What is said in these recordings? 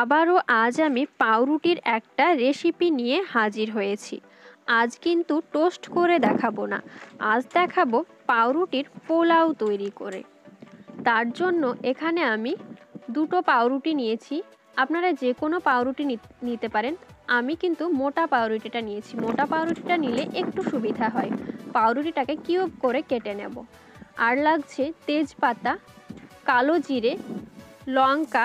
আবারও আজ আমি পাউরুটির একটা রেসিপি নিয়ে হাজির হয়েছি। আজ কিন্তু টোস্ট করে দেখাবো না, আজ দেখাবো পাউরুটির পোলাও তৈরি করে। তার জন্য এখানে আমি দুটো পাউরুটি নিয়েছি। আপনারা যে কোনো পাউরুটি নিতে পারেন। আমি কিন্তু মোটা পাউরুটিটা নিয়েছি। মোটা পাউরুটিটা নিলে একটু সুবিধা হয়। পাউরুটিটাকে কিউব করে কেটে নেব। আর লাগছে তেজপাতা, কালো জিরে, লঙ্কা,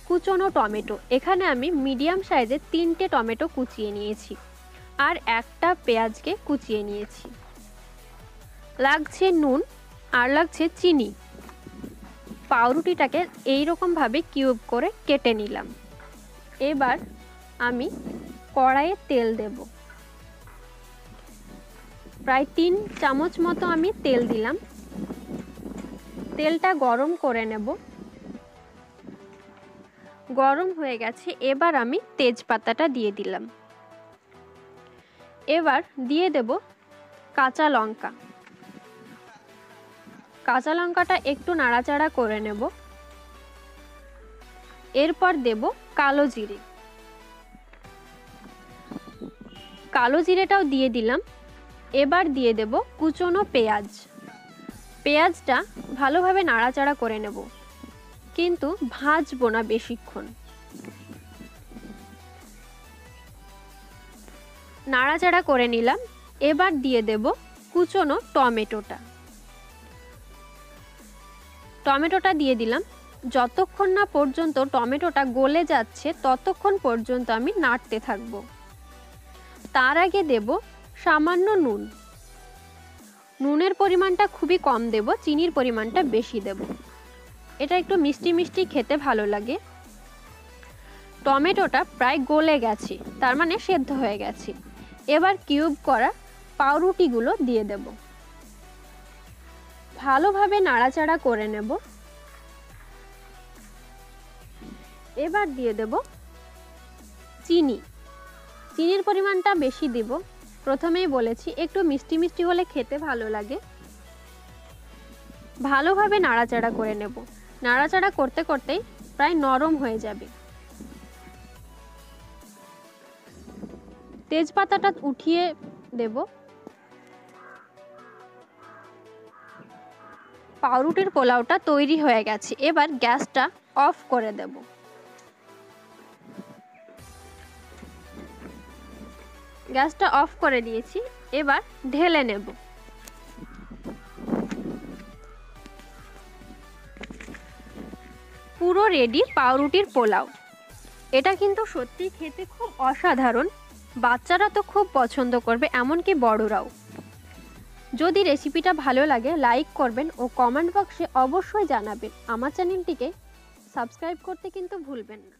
কুচনো টমেটো। এখানে আমি মিডিয়াম সাইজের 3টে টমেটো কুচিয়ে নিয়েছি, আর একটা পেঁয়াজকে কুচিয়ে নিয়েছি। লাগছে নুন, আর লাগছে চিনি। পাউরুটিটাকে এইরকমভাবে কিউব করে কেটে নিলাম। এবার আমি কড়াইয়ে তেল দেব। প্রায় 3 চামচ মতো আমি তেল দিলাম। তেলটা গরম করে নেব। গরম হয়ে গেছে, এবার আমি তেজপাতাটা দিয়ে দিলাম। এবার দিয়ে দেব কাঁচা লঙ্কা। কাঁচা লঙ্কাটা একটু নাড়াচাড়া করে নেব। এরপর দেব কালো জিরে। কালো জিরেটাও দিয়ে দিলাম। এবার দিয়ে দেব কুচনো পেঁয়াজ। পেঁয়াজটা ভালোভাবে নাড়াচাড়া করে নেব, কিন্তু ভাজবো না বেশিক্ষণ। নাড়াচাড়া করে নিলাম। এবার দিয়ে দেব কুচনো টমেটোটা। টমেটোটা দিয়ে দিলাম। যতক্ষণ না পর্যন্ত টমেটোটা গলে যাচ্ছে ততক্ষণ পর্যন্ত আমি নাড়তে থাকবো। তার আগে দেব সামান্য নুন। নুনের পরিমাণটা খুবই কম দেব, চিনির পরিমাণটা বেশি দেব। এটা একটু মিষ্টি মিষ্টি খেতে ভালো লাগে। টমেটোটা প্রায় গলে গেছে, তার মানে সেদ্ধ হয়ে গেছে। এবার কিউব করা পাউরুটিগুলো দিয়ে দেব। ভালোভাবে নাড়াচাড়া করে নেব। এবার দিয়ে দেব চিনি। চিনির পরিমাণটা বেশি দেব, প্রথমেই বলেছি একটু মিষ্টি মিষ্টি হলে খেতে ভালো লাগে। ভালোভাবে নাড়াচাড়া করে নেব। নাড়াচাড়া করতে করতেই প্রায় নরম হয়ে যাবে। তেজপাতাটা উঠিয়ে দেব। পাউরুটির পোলাওটা তৈরি হয়ে গেছে। এবার গ্যাসটা অফ করে দেব। গ্যাসটা অফ করে দিয়েছি। এবার ঢেলে নেব। পুরো রেডি পাউরুটির পোলাও। এটা কিন্তু সত্যি খেতে খুব অসাধারণ। বাচ্চারা তো খুব পছন্দ করবে, এমনকি বড়রাও। যদি রেসিপিটা ভালো লাগে লাইক করবেন ও কমেন্ট বক্সে অবশ্যই জানাবেন। আমার চ্যানেলটিকে সাবস্ক্রাইব করতে কিন্তু ভুলবেন না।